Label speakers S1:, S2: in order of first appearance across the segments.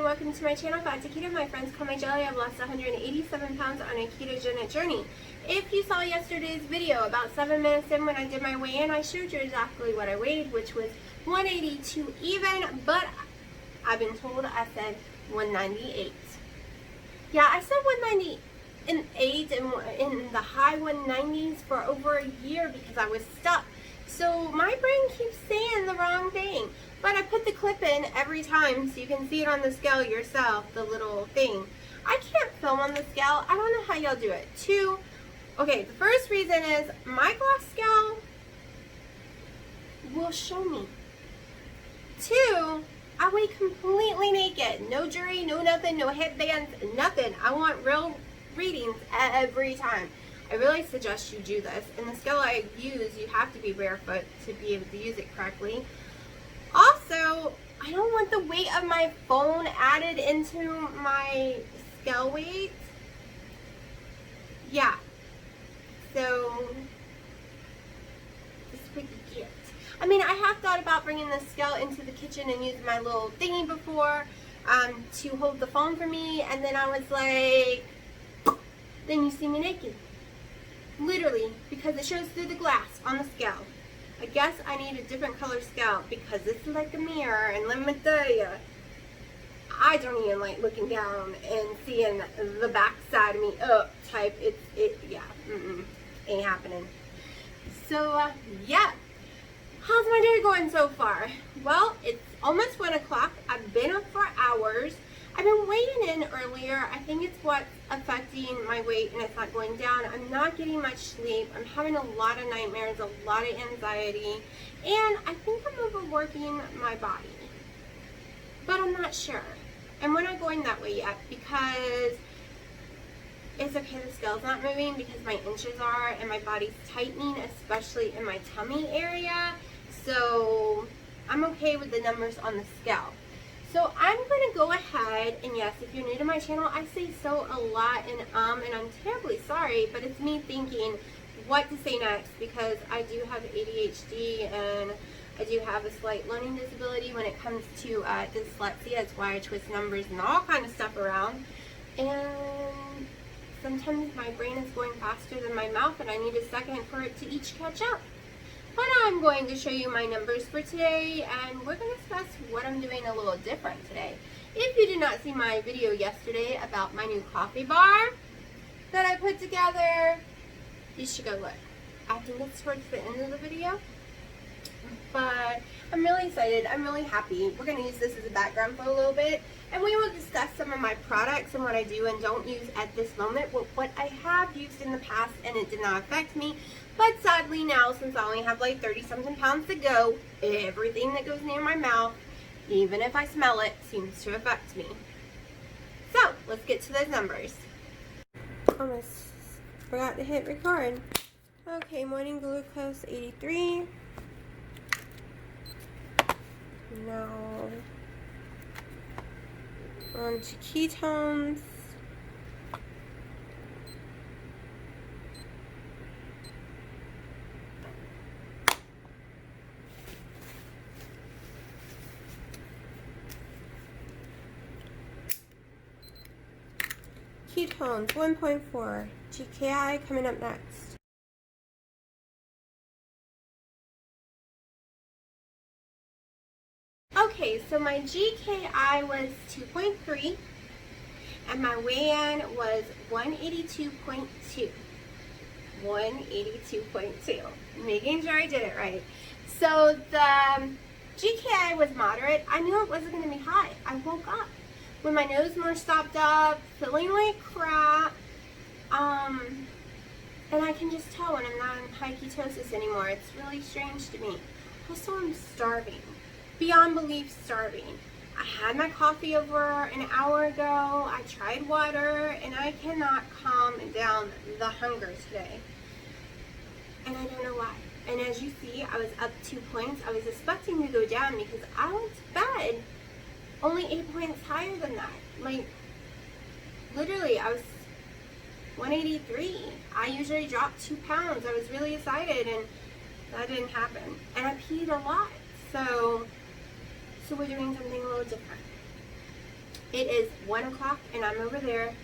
S1: welcome to my channel. Back to Keto. My friends call my jelly. I've lost 187 pounds on a ketogenic journey. If you saw yesterday's video, about 7 minutes in when I did my weigh-in, I showed you exactly what I weighed, which was 182 even, but I've been told I said 198. Yeah, I said 198 in the high 190s for over a year because I was stuck. So my brain keeps saying the wrong thing. But I put the clip in every time so you can see it on the scale yourself, the little thing. I can't film on the scale. I don't know how y'all do it. Okay, the first reason is my glass scale will show me. 2, I weigh completely naked. No jewelry, no nothing, no headbands, nothing. I want real readings every time. I really suggest you do this. In the scale I use, you have to be barefoot to be able to use it correctly. Also, I don't want the weight of my phone added into my scale weight. Yeah. So, this is what you get. I mean, I have thought about bringing the scale into the kitchen and using my little thingy before to hold the phone for me. And then I was like, then you see me naked. Literally, because it shows through the glass on the scale. I guess I need a different color scale because it's like a mirror, and let me tell you, I don't even like looking down and seeing the back side of me up type. Yeah, ain't happening. So, yeah. How's my day going so far? Well, it's almost 1 o'clock. I've been up for hours. I've been weighing in earlier. I think it's what's affecting my weight and it's not going down. I'm not getting much sleep. I'm having a lot of nightmares, a lot of anxiety, and I think I'm overworking my body. But I'm not sure. And we're not going that way yet because it's okay, the scale's not moving because my inches are and my body's tightening, especially in my tummy area. So I'm okay with the numbers on the scale. So I'm going to go ahead, and yes, if you're new to my channel, I say so a lot, and I'm terribly sorry, but it's me thinking what to say next because I do have ADHD and I do have a slight learning disability when it comes to dyslexia. That's why I twist numbers and all kind of stuff around. And sometimes my brain is going faster than my mouth and I need a second for it to each catch up. But I'm going to show you my numbers for today, and we're going to discuss what I'm doing a little different today. If you did not see my video yesterday about my new coffee bar that I put together, you should go look. I think it's towards the end of the video, but I'm really excited. I'm really happy. We're going to use this as a background for a little bit, and we will discuss some of my products and what I do and don't use at this moment, what I have used in the past and it did not affect me. But sadly now, since I only have like 30-something pounds to go, everything that goes near my mouth, even if I smell it, seems to affect me. So, let's get to those numbers. Almost forgot to hit record. Okay, morning glucose 83. Now, on to ketones. Ketones 1.4, GKI coming up next. Okay, so my GKI was 2.3 and my weigh-in was 182.2. 182.2. Making sure I did it right. So the GKI was moderate. I knew it wasn't going to be high. I woke up when my nose more stopped up, feeling like crap, and I can just tell when I'm not in high ketosis anymore. It's really strange to me. Also, I'm starving, beyond belief starving. I had my coffee over an hour ago, I tried water, and I cannot calm down the hunger today, and I don't know why. And as you see, I was up 2 points. I was expecting to go down because I went to bed only 8 points higher than that. Like, literally, I was 183. I usually drop 2 pounds. I was really excited, and that didn't happen. And I peed a lot. So we're doing something a little different. It is 1 o'clock and I'm over there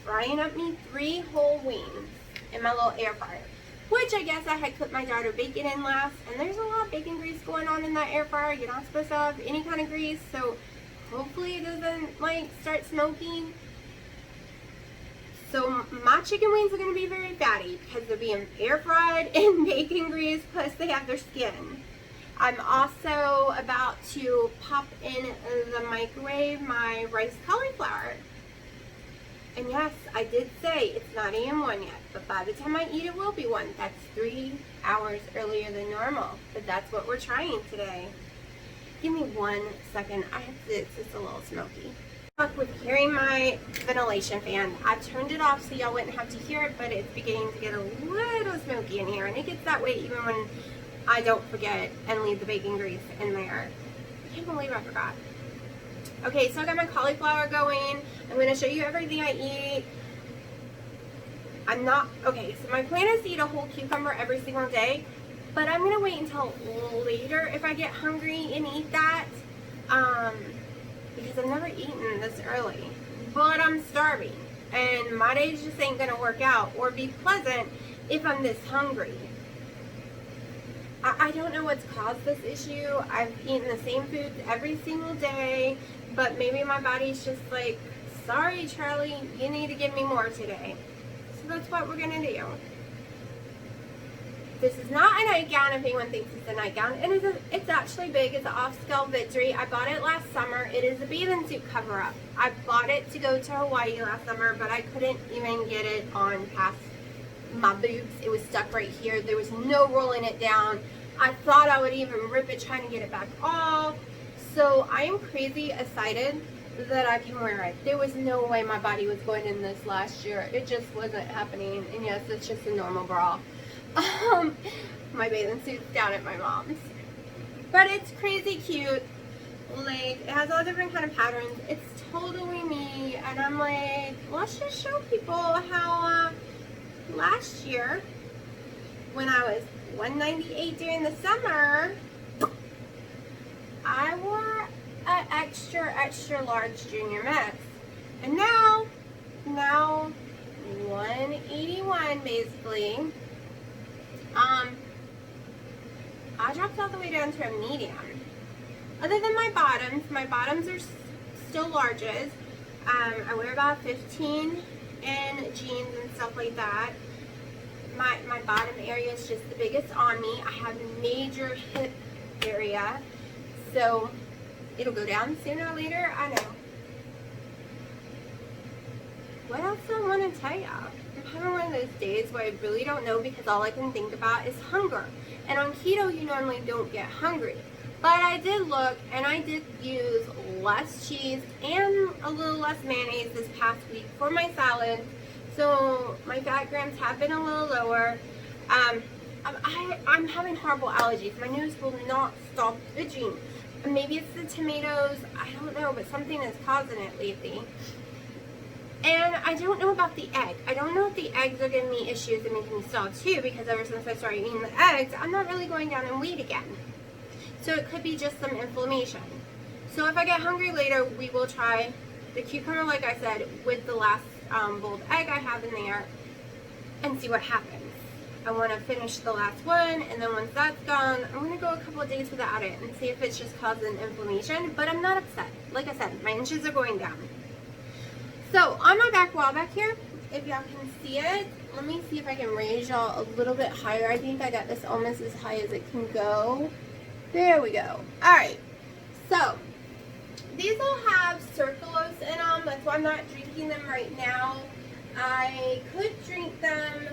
S1: frying up me 3 whole wings in my little air fryer. Which I guess I had cooked my daughter bacon in last, and there's a lot of bacon grease going on in that air fryer. You're not supposed to have any kind of grease, so hopefully it doesn't like start smoking. So my chicken wings are going to be very fatty because they're being air fried in bacon grease, plus they have their skin. I'm also about to pop in the microwave my rice cauliflower. And yes, I did say it's not AM 1 yet, but by the time I eat it will be 1. That's 3 hours earlier than normal, but that's what we're trying today. Give me 1 second. I have to, it's just a little smoky. With hearing my ventilation fan, I turned it off so y'all wouldn't have to hear it, but it's beginning to get a little smoky in here, and it gets that way even when I don't forget and leave the bacon grease in there. I can't believe I forgot. Okay, so I got my cauliflower going. I'm going to show you everything I eat. Okay, so my plan is to eat a whole cucumber every single day, but I'm going to wait until later if I get hungry and eat that, because I've never eaten this early, but I'm starving, and my days just ain't going to work out or be pleasant if I'm this hungry. I don't know what's caused this issue. I've eaten the same foods every single day, but maybe my body's just like, sorry Charlie, you need to give me more today. So that's what we're gonna do. This is not a nightgown if anyone thinks it's a nightgown. It's actually big. It's an off-scale Victory. I bought it last summer. It is a bathing suit cover-up. I bought it to go to Hawaii last summer, but I couldn't even get it on past my boobs. It was stuck right here. There was no rolling it down. I thought I would even rip it trying to get it back off. So I am crazy excited that I can wear it. There was no way my body was going in this last year. It just wasn't happening. And yes, it's just a normal bra. My bathing suit's down at my mom's. But it's crazy cute. Like, it has all different kind of patterns. It's totally me. And I'm like, let's just show people how last year, when I was 198 during the summer, I wore an extra large junior mess. And now 181 basically. I dropped all the way down to a medium. Other than my bottoms are still larges. I wear about 15 in jeans and stuff like that. My bottom area is just the biggest on me. I have major hip area, so it'll go down sooner or later. I know. What else do I want to tell you? I'm having one of those days where I really don't know because all I can think about is hunger. And on keto, you normally don't get hungry. But I did look, and I did use less cheese and a little less mayonnaise this past week for my salad. So my fat grams have been a little lower. I'm having horrible allergies. My nose will not stop itching. Maybe it's the tomatoes. I don't know, but something is causing it lately. And I don't know about the egg. I don't know if the eggs are giving me issues and making me stall too, because ever since I started eating the eggs, I'm not really going down in weight again. So it could be just some inflammation. So if I get hungry later, we will try the cucumber, like I said, with the last boiled egg I have in there, and see what happens. I want to finish the last one, and then once that's gone, I'm going to go a couple of days without it and see if it's just causing inflammation. But I'm not upset. Like I said, my inches are going down. So on my back wall back here, if y'all can see it, let me see if I can raise y'all a little bit higher. I think I got this almost as high as it can go. There we go. Alright, so these all have sucralose in them. That's why I'm not drinking them right now. I could drink them.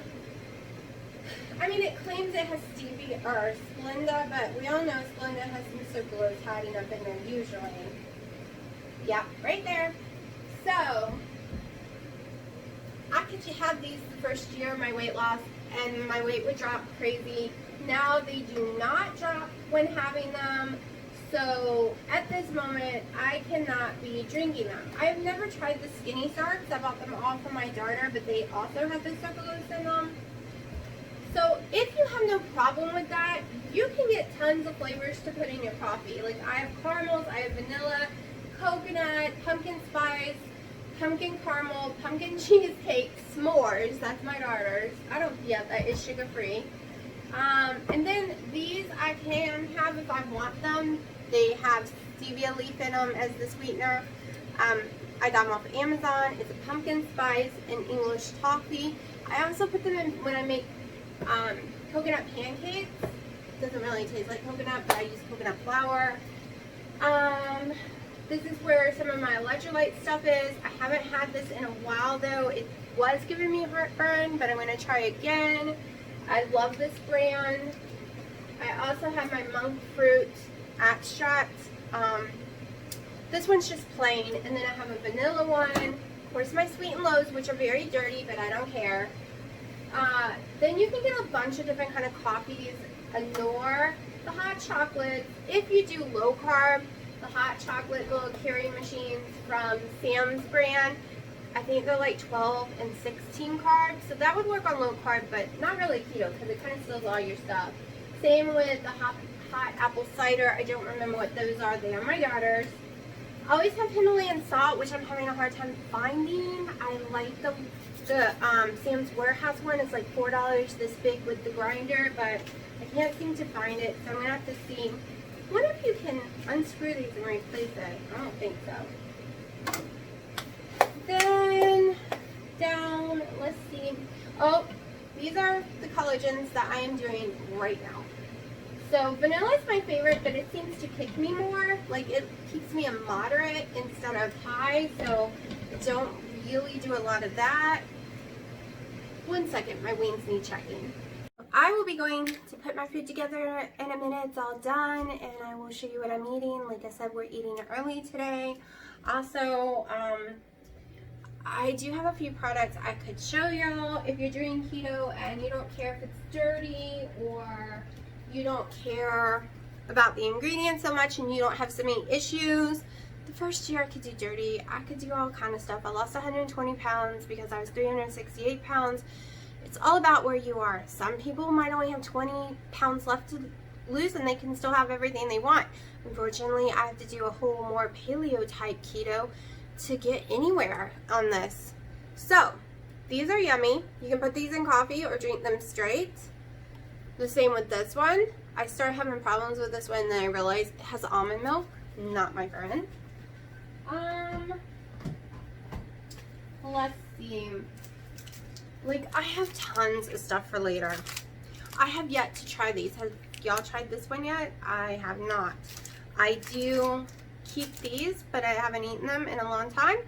S1: I mean, it claims it has stevia or Splenda, but we all know Splenda has some sucralose hiding up in there usually. Yeah, right there. So, I could have these the first year of my weight loss, and my weight would drop crazy. Now they do not drop when having them, so at this moment, I cannot be drinking them. I have never tried the Skinny Star because I bought them all for my daughter, but they also have the sucralose in them. So if you have no problem with that, you can get tons of flavors to put in your coffee. Like I have caramels, I have vanilla, coconut, pumpkin spice, pumpkin caramel, pumpkin cheesecake, s'mores. That's my daughter's. That is sugar free. And then these I can have if I want them. They have stevia leaf in them as the sweetener. I got them off of Amazon. It's a pumpkin spice and English toffee. I also put them in when I make coconut pancakes. It doesn't really taste like coconut, but I use coconut flour. This is where some of my electrolyte stuff is. I haven't had this in a while though. It was giving me heartburn, but I'm going to try again. I love this brand. I also have my monk fruit extract. This one's just plain, and then I have a vanilla one. Of course, my sweet and lows, which are very dirty, but I don't care. Then you can get a bunch of different kind of coffees. Anor, the hot chocolate. If you do low carb, the hot chocolate little carry machines from Sam's brand, I think they're like 12 and 16 carbs. So that would work on low carb, but not really keto because it kind of steals all your stuff. Same with the hot apple cider. I don't remember what those are. They are my daughter's. I always have Himalayan salt, which I'm having a hard time finding. I like the Sam's Warehouse one. It's like $4 this big with the grinder, but I can't seem to find it, so I'm going to have to see. I wonder if you can unscrew these and replace it. I don't think so. Then down, let's see. Oh, these are the collagens that I am doing right now. So vanilla is my favorite, but it seems to kick me more. Like it keeps me a moderate instead of high, so I don't really do a lot of that. 1 second, my wings need checking. I will be going to put my food together in a minute. It's all done, and I will show you what I'm eating. Like I said, we're eating early today. Also, I do have a few products I could show y'all if you're doing keto and you don't care if it's dirty or you don't care about the ingredients so much and you don't have so many issues. The first year I could do dirty. I could do all kind of stuff. I lost 120 pounds because I was 368 pounds. It's all about where you are. Some people might only have 20 pounds left to lose and they can still have everything they want. Unfortunately, I have to do a whole more paleo type keto to get anywhere on this. So, these are yummy. You can put these in coffee or drink them straight. The same with this one. I started having problems with this one and then I realized it has almond milk. Not my friend. Let's see. Like, I have tons of stuff for later. I have yet to try these. Have y'all tried this one yet? I have not. I do keep these, but I haven't eaten them in a long time.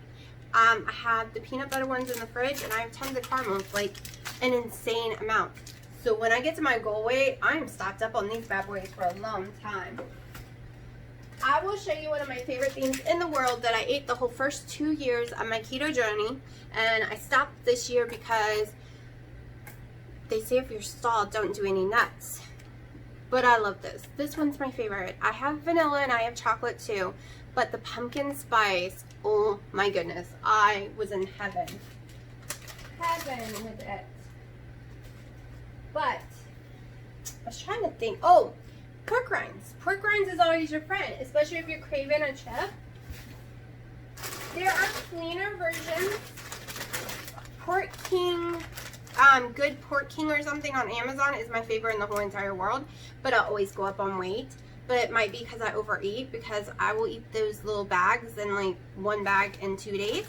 S1: I have the peanut butter ones in the fridge, and I have tons of caramels, like an insane amount. So when I get to my goal weight, I'm stocked up on these bad boys for a long time. I will show you one of my favorite things in the world that I ate the whole first 2 years of my keto journey, and I stopped this year because they say if you're stalled, don't do any nuts. But I love this. This one's my favorite. I have vanilla and I have chocolate too, but the pumpkin spice, oh my goodness, I was in heaven. Heaven with it. But I was trying to think. Oh, pork rinds. Pork rinds is always your friend, especially if you're craving a chip. There are cleaner versions. Pork King, Good Pork King or something on Amazon is my favorite in the whole entire world, but I always go up on weight. But it might be because I overeat, because I will eat those little bags in like 1 bag in 2 days.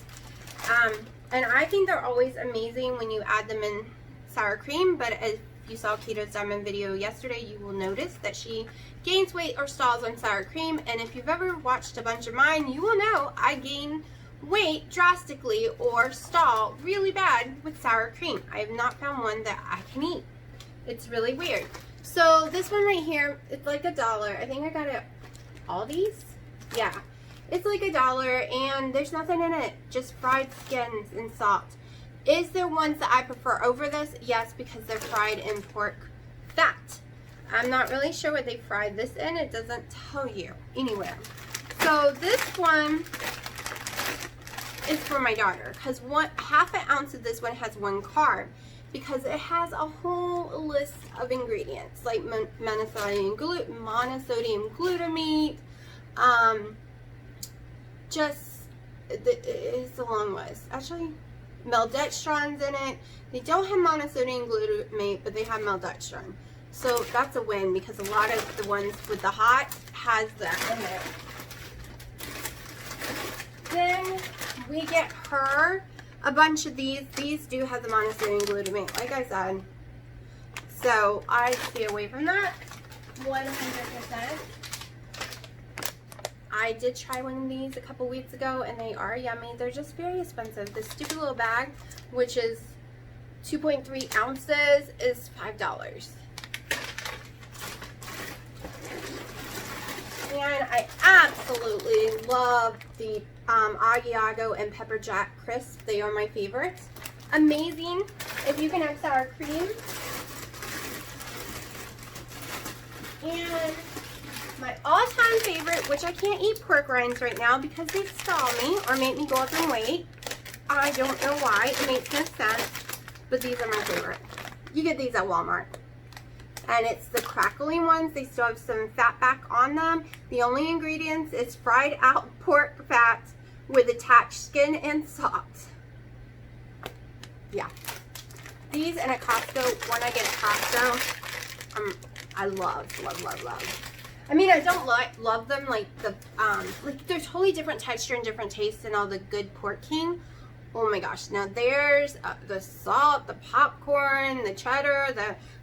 S1: And I think they're always amazing when you add them in sour cream, but as you saw Keto's Diamond video yesterday, you will notice that she gains weight or stalls on sour cream. And if you've ever watched a bunch of mine, you will know I gain weight drastically or stall really bad with sour cream. I have not found one that I can eat. It's really weird. So this one right here, it's like $1. I think I got it Aldi's. Yeah, it's like $1 and there's nothing in it, just fried skins and salt. Is there ones that I prefer over this? Yes, because they're fried in pork fat. I'm not really sure what they fried this in. It doesn't tell you anywhere. So this one is for my daughter because half an ounce of this one has 1 carb because it has a whole list of ingredients like monosodium glutamate, just, it's a long list. Actually, maltodextrin's in it. They don't have monosodium glutamate, but they have maltodextrin. So that's a win because a lot of the ones with the hot has that in it. Then we get her a bunch of these. These do have the monosodium glutamate, like I said. So I stay away from that 100%. I did try one of these a couple weeks ago and they are yummy. They're just very expensive. This stupid little bag, which is 2.3 ounces, is $5. And I absolutely love the Asiago and Pepper Jack crisp. They are my favorites. Amazing if you can have sour cream. And my all-time favorite, which I can't eat pork rinds right now because they stall me or make me go up in weight. I don't know why. It makes no sense. But these are my favorite. You get these at Walmart. And it's the crackling ones. They still have some fat back on them. The only ingredients is fried out pork fat with attached skin and salt. Yeah. These and at Costco, when I get at Costco, I love. I mean, I don't love them like the, like they're totally different texture and different taste than all the good Pork King. Oh my gosh. Now there's the salt, the popcorn, the cheddar,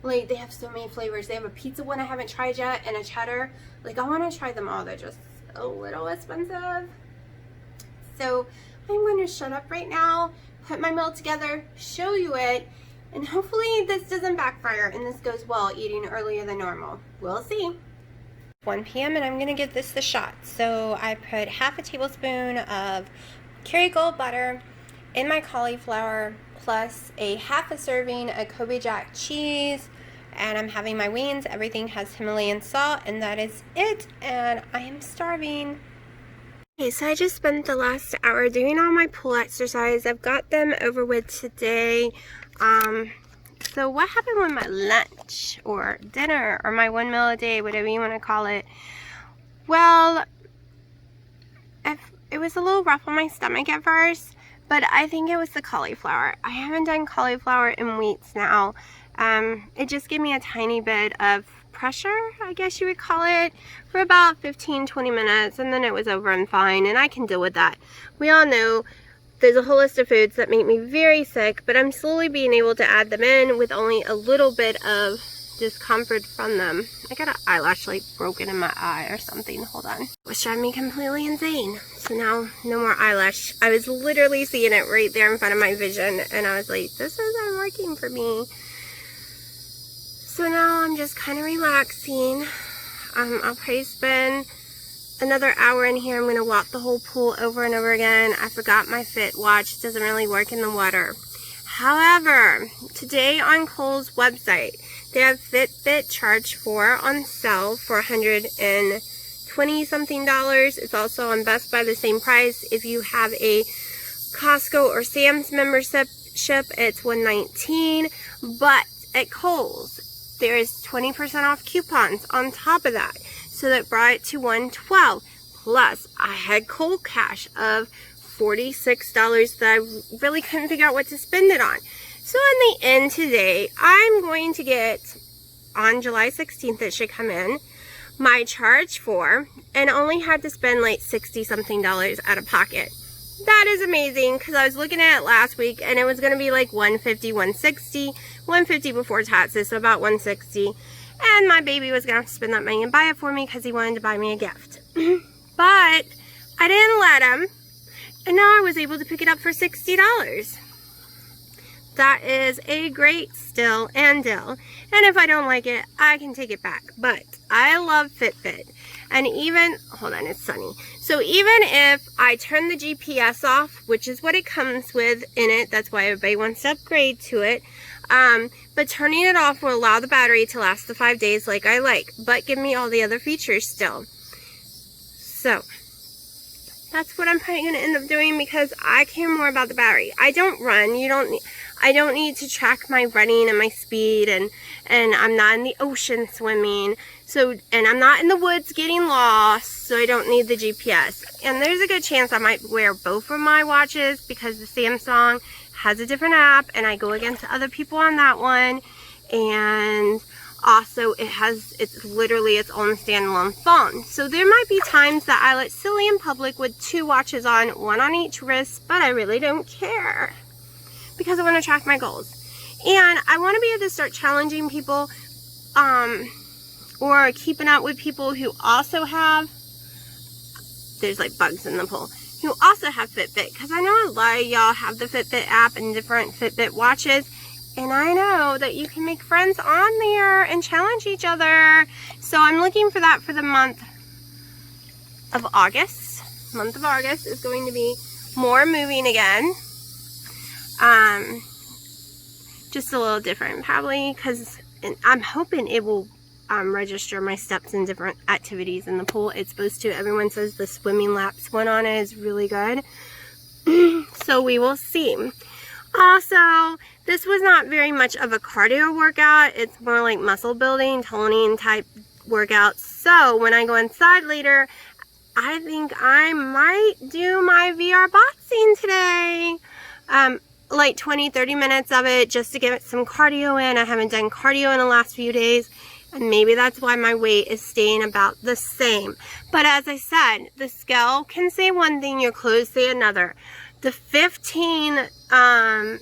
S1: like they have so many flavors. They have a pizza one I haven't tried yet and a cheddar. Like I want to try them all. They're just a little expensive. So I'm going to shut up right now, put my meal together, show you it, and hopefully this doesn't backfire and this goes well eating earlier than normal. We'll see. 1 p.m. and I'm going to give this the shot. So I put half a tablespoon of Kerrygold butter in my cauliflower plus a half a serving of Kobe Jack cheese, and I'm having my wings. Everything has Himalayan salt, and that is it, and I am starving. Okay, so I just spent the last hour doing all my pool exercise. I've got them over with today. So what happened with my lunch or dinner or my 1 meal a day, whatever you want to call it? Well, it was a little rough on my stomach at first, but I think it was the cauliflower. I haven't done cauliflower in weeks now. It just gave me a tiny bit of pressure, I guess you would call it, for about 15-20 minutes, and then it was over and fine, and I can deal with that. We all know there's a whole list of foods that make me very sick, but I'm slowly being able to add them in with only a little bit of discomfort from them. I got an eyelash like broken in my eye or something. Hold on. It was driving me completely insane. So now, no more eyelash. I was literally seeing it right there in front of my vision, and I was like, this isn't working for me. So now I'm just kind of relaxing. I'll probably spend another hour in here. I'm going to walk the whole pool over and over again. I forgot my Fit watch. It doesn't really work in the water. However, today on Kohl's website, they have Fitbit Charge 4 on sale for $120 something. It's also on Best Buy the same price. If you have a Costco or Sam's membership, it's $119. But at Kohl's, there is 20% off coupons on top of that. So that brought it to $112. Plus, I had cold cash of $46 that I really couldn't figure out what to spend it on. So in the end today, I'm going to get, on July 16th it should come in, my Charge 4, and only had to spend like $60 something out of pocket. That is amazing, because I was looking at it last week and it was going to be like $150, $160, $150 before taxes, so about $160. And my baby was going to have to spend that money and buy it for me because he wanted to buy me a gift. But I didn't let him, and now I was able to pick it up for $60. That is a great still and deal. And if I don't like it, I can take it back. But I love Fitbit. And even, hold on, it's sunny. So even if I turn the GPS off, which is what it comes with in it, that's why everybody wants to upgrade to it. But turning it off will allow the battery to last the 5 days like I like, but give me all the other features still. So that's what I'm probably going to end up doing because I care more about the battery. I don't run. I don't need to track my running and my speed, and I'm not in the ocean swimming. So, and I'm not in the woods getting lost, so I don't need the GPS. And there's a good chance I might wear both of my watches because the Samsung has a different app and I go against other people on that one. And also it's literally its own standalone phone. So there might be times that I look silly in public with 2 watches on, one on each wrist, but I really don't care because I want to track my goals. And I want to be able to start challenging people or keeping up with people who also have, there's like bugs in the pool, who also have Fitbit, because I know a lot of y'all have the Fitbit app and different Fitbit watches, and I know that you can make friends on there and challenge each other. So I'm looking for that for the month of August. Month of August is going to be more moving again. Just a little different probably, because I'm hoping it will register my steps in different activities in the pool. It's supposed to. Everyone says the swimming laps one on it is really good. So we will see. Also, this was not very much of a cardio workout. It's more like muscle building, toning type workouts. So when I go inside later, I think I might do my VR boxing today. Like 20-30 minutes of it just to get some cardio in. I haven't done cardio in the last few days, and maybe that's why my weight is staying about the same. But as I said, the scale can say one thing, your clothes say another. The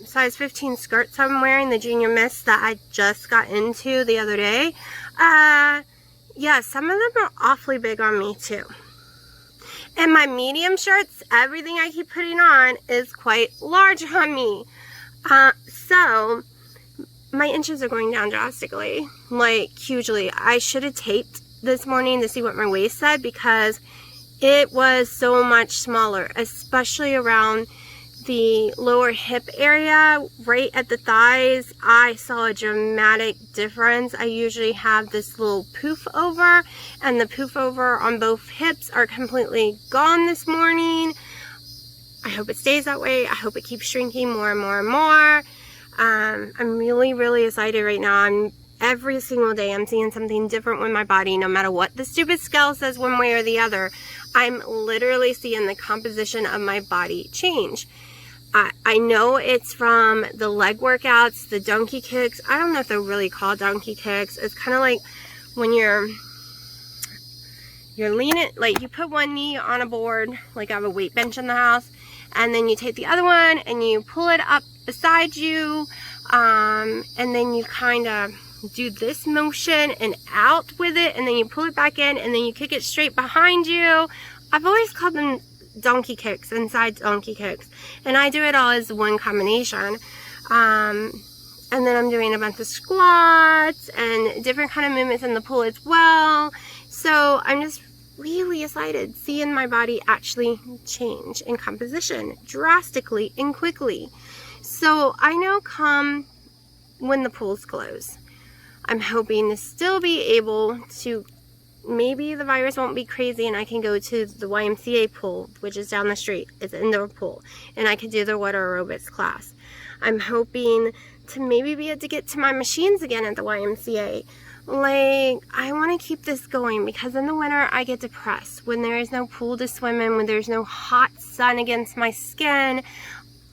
S1: size 15 skirts I'm wearing, the Junior Miss that I just got into the other day, yeah, some of them are awfully big on me too. And my medium shirts, everything I keep putting on is quite large on me. So my inches are going down drastically, like hugely. I should have taped this morning to see what my waist said because it was so much smaller, especially around the lower hip area, right at the thighs. I saw a dramatic difference. I usually have this little poof over, and the poof over on both hips are completely gone this morning. I hope it stays that way. I hope it keeps shrinking more and more and more. I'm really, really excited right now. Every single day I'm seeing something different with my body, no matter what the stupid scale says one way or the other. I'm literally seeing the composition of my body change. I know it's from the leg workouts, the donkey kicks. I don't know if they're really called donkey kicks. It's kind of like when you're leaning, like you put one knee on a board, like I have a weight bench in the house, and then you take the other one and you pull it up beside you, and then you kind of do this motion and out with it, and then you pull it back in, and then you kick it straight behind you. I've always called them donkey kicks, inside donkey kicks, and I do it all as one combination. And then I'm doing a bunch of squats and different kind of movements in the pool as well. So I'm just really excited seeing my body actually change in composition drastically and quickly. So I know come when the pools close, I'm hoping to still be able to, maybe the virus won't be crazy and I can go to the YMCA pool, which is down the street. It's an indoor pool, and I can do the water aerobics class. I'm hoping to maybe be able to get to my machines again at the YMCA. Like, I want to keep this going because in the winter I get depressed. When there is no pool to swim in, when there's no hot sun against my skin,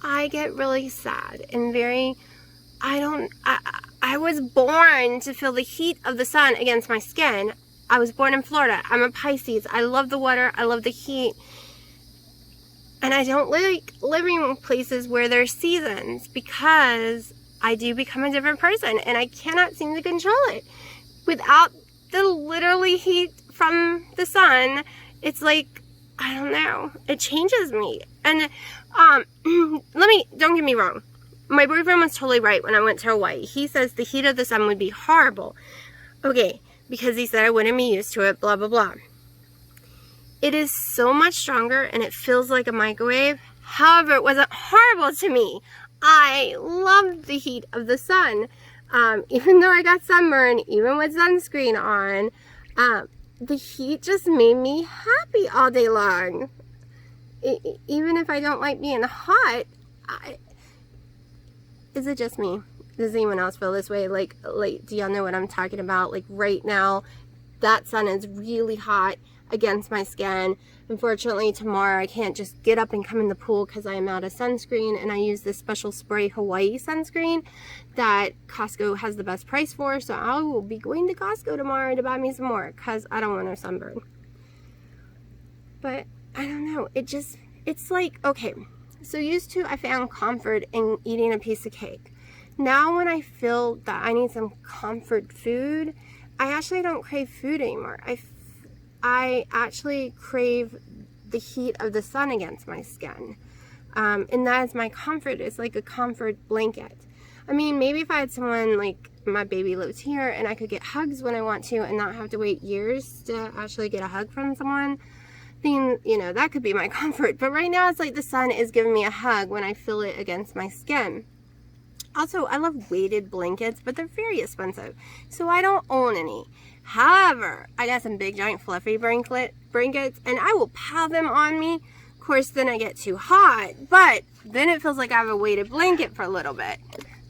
S1: I get really sad and very, I was born to feel the heat of the sun against my skin. I was born in Florida. I'm a Pisces. I love the water. I love the heat. And I don't like living in places where there's seasons because I do become a different person and I cannot seem to control it. Without the literally heat from the sun, it's like, I don't know, it changes me. And don't get me wrong. My boyfriend was totally right when I went to Hawaii. He says the heat of the sun would be horrible. Okay, because he said I wouldn't be used to it, blah, blah, blah. It is so much stronger and it feels like a microwave. However, it wasn't horrible to me. I loved the heat of the sun. Even though I got sunburn, even with sunscreen on, the heat just made me happy all day long. Even if I don't like being hot, is it just me? Does anyone else feel this way? Like, do y'all know what I'm talking about? Like right now, that sun is really hot against my skin. Unfortunately, tomorrow I can't just get up and come in the pool because I am out of sunscreen, and I use this special spray Hawaii sunscreen that Costco has the best price for, so I will be going to Costco tomorrow to buy me some more because I don't want a sunburn. But I don't know, it's like, okay, so used to I found comfort in eating a piece of cake. Now when I feel that I need some comfort food, I actually don't crave food anymore. I actually crave the heat of the sun against my skin. And that is my comfort. It's like a comfort blanket. I mean, maybe if I had someone, like my baby lives here, and I could get hugs when I want to and not have to wait years to actually get a hug from someone, then, you know, that could be my comfort. But right now it's like the sun is giving me a hug when I feel it against my skin. Also, I love weighted blankets, but they're very expensive, so I don't own any. However, I got some big giant fluffy blankets, and I will pile them on me. Of course, then I get too hot, but then it feels like I have a weighted blanket for a little bit.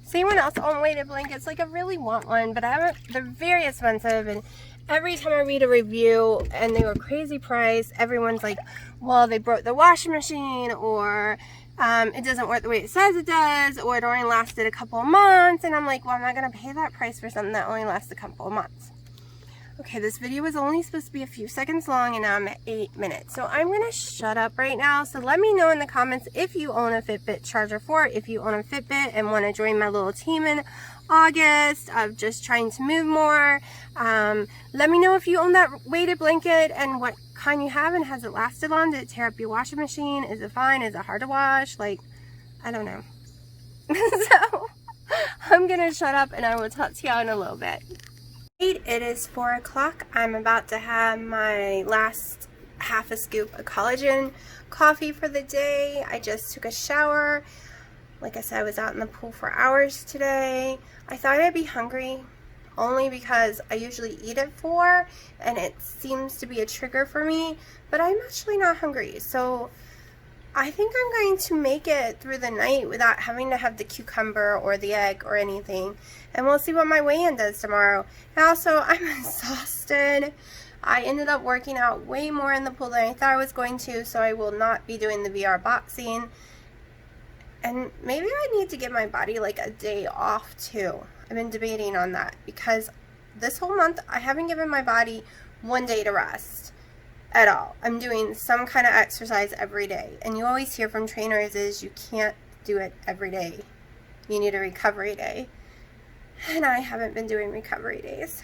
S1: Does anyone else own weighted blankets? Like, I really want one, but I haven't. They're very expensive, and every time I read a review and they were crazy price, everyone's like, well, they broke the washing machine, or it doesn't work the way it says it does, or it only lasted a couple of months. And I'm like, well, I'm not going to pay that price for something that only lasts a couple of months. Okay, this video was only supposed to be a few seconds long, and now I'm at 8 minutes. So I'm going to shut up right now. So let me know in the comments if you own a Fitbit Charger 4, if you own a Fitbit and want to join my little team in August of just trying to move more. Let me know if you own that weighted blanket and what kind you have, and has it lasted long? Did it tear up your washing machine? Is it fine? Is it hard to wash? Like, I don't know. So I'm gonna shut up, and I will talk to y'all in a little bit. It is 4 o'clock. I'm about to have my last half a scoop of collagen coffee for the day. I just took a shower. Like I said, I was out in the pool for hours today. I thought I'd be hungry, only because I usually eat at 4 and it seems to be a trigger for me, but I'm actually not hungry. So I think I'm going to make it through the night without having to have the cucumber or the egg or anything. And we'll see what my weigh-in does tomorrow. And also, I'm exhausted. I ended up working out way more in the pool than I thought I was going to, so I will not be doing the VR boxing. And maybe I need to give my body like a day off too. I've been debating on that, because this whole month I haven't given my body one day to rest at all. I'm doing some kind of exercise every day, and you always hear from trainers is you can't do it every day. You need a recovery day, and I haven't been doing recovery days.